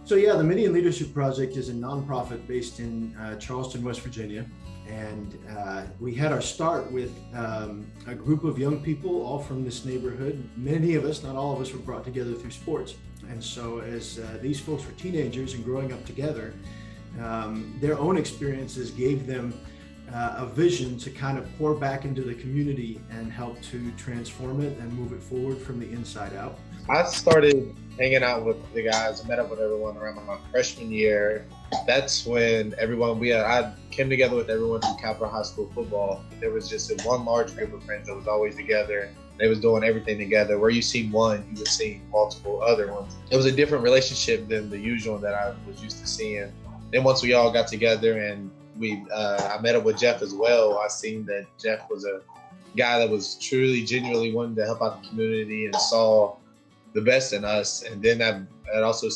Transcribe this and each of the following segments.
So yeah, the Midian Leadership Project is a nonprofit based in Charleston, West Virginia. And we had our start with a group of young people, all from this neighborhood. Many of us, not all of us, were brought together through sports. And so as these folks were teenagers and growing up together, their own experiences gave them a vision to kind of pour back into the community and help to transform it and move it forward from the inside out. I started hanging out with the guys. I met up with everyone around my freshman year. That's when I came together with everyone from Capital High School football. There was just one large group of friends that was always together. They was doing everything together. Where you see one, you would see multiple other ones. It was a different relationship than the usual that I was used to seeing. Then once we all got together and I met up with Jeff as well, I seen that Jeff was a guy that was truly, genuinely wanting to help out the community and saw the best in us, and then that also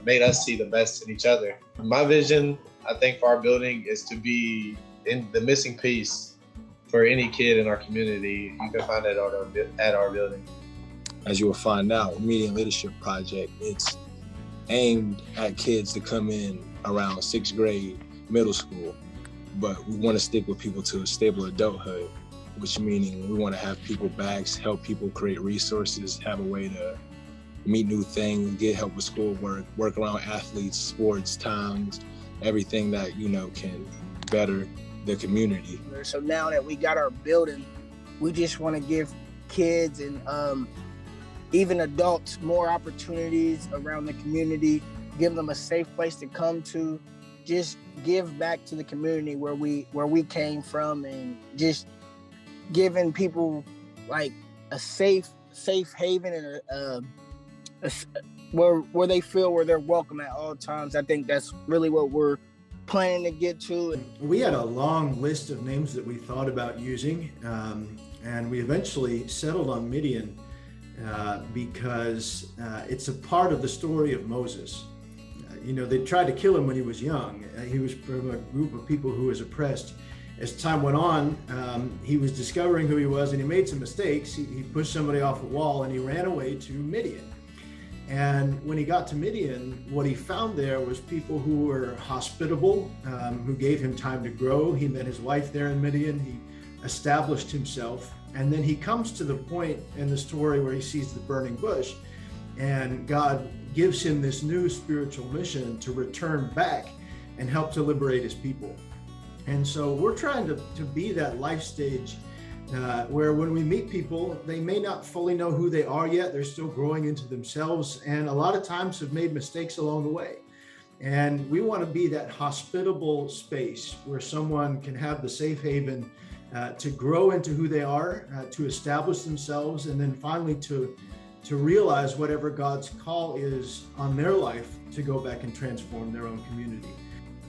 made us see the best in each other. My vision, I think, for our building is to be in the missing piece for any kid in our community. You can find that at our building. As you will find out, Midian Leadership Project, it's aimed at kids to come in around 6th grade, middle school, but we want to stick with people to a stable adulthood, which meaning we want to have people backs, help people create resources, have a way to meet new things, get help with schoolwork, work around athletes, sports, towns, everything that, can better the community. So now that we got our building, we just want to give kids and even adults more opportunities around the community, give them a safe place to come to, just give back to the community where we came from, and just giving people like a safe haven and where they feel where they're welcome at all times. I think that's really what we're planning to get to. We had a long list of names that we thought about using, and we eventually settled on Midian because it's a part of the story of Moses. They tried to kill him when he was young. He was from a group of people who was oppressed. As time went on, he was discovering who he was, and he made some mistakes. He pushed somebody off a wall, and he ran away to Midian. And when he got to Midian, what he found there was people who were hospitable, who gave him time to grow. He met his wife there in Midian. He established himself. And then he comes to the point in the story where he sees the burning bush, and God gives him this new spiritual mission to return back and help to liberate his people. And so we're trying to be that life stage where when we meet people, they may not fully know who they are yet. They're still growing into themselves, and a lot of times have made mistakes along the way. And we want to be that hospitable space where someone can have the safe haven to grow into who they are, to establish themselves, and then finally to realize whatever God's call is on their life to go back and transform their own community.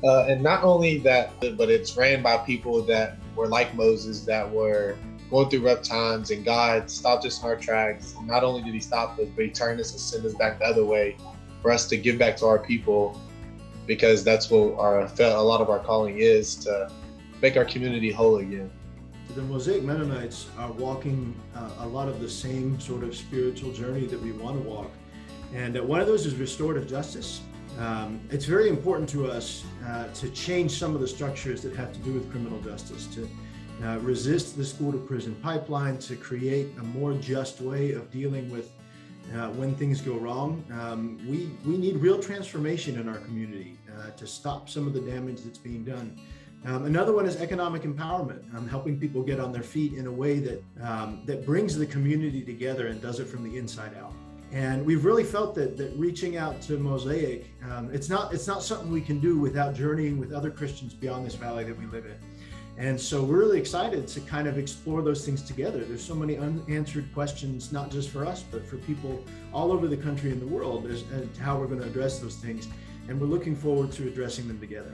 And not only that, but it's ran by people that were like Moses, that were going through rough times, and God stopped us in our tracks. Not only did he stop us, but he turned us and sent us back the other way for us to give back to our people, because that's what a lot of our calling is, to make our community whole again. The Mosaic Mennonites are walking a lot of the same sort of spiritual journey that we want to walk. And one of those is restorative justice. It's very important to us to change some of the structures that have to do with criminal justice, to resist the school to prison pipeline, to create a more just way of dealing with when things go wrong. We need real transformation in our community to stop some of the damage that's being done. Another one is economic empowerment, helping people get on their feet in a way that brings the community together and does it from the inside out. And we've really felt that reaching out to Mosaic, it's not something we can do without journeying with other Christians beyond this valley that we live in. And so we're really excited to kind of explore those things together. There's so many unanswered questions, not just for us, but for people all over the country and the world, as to how we're going to address those things. And we're looking forward to addressing them together.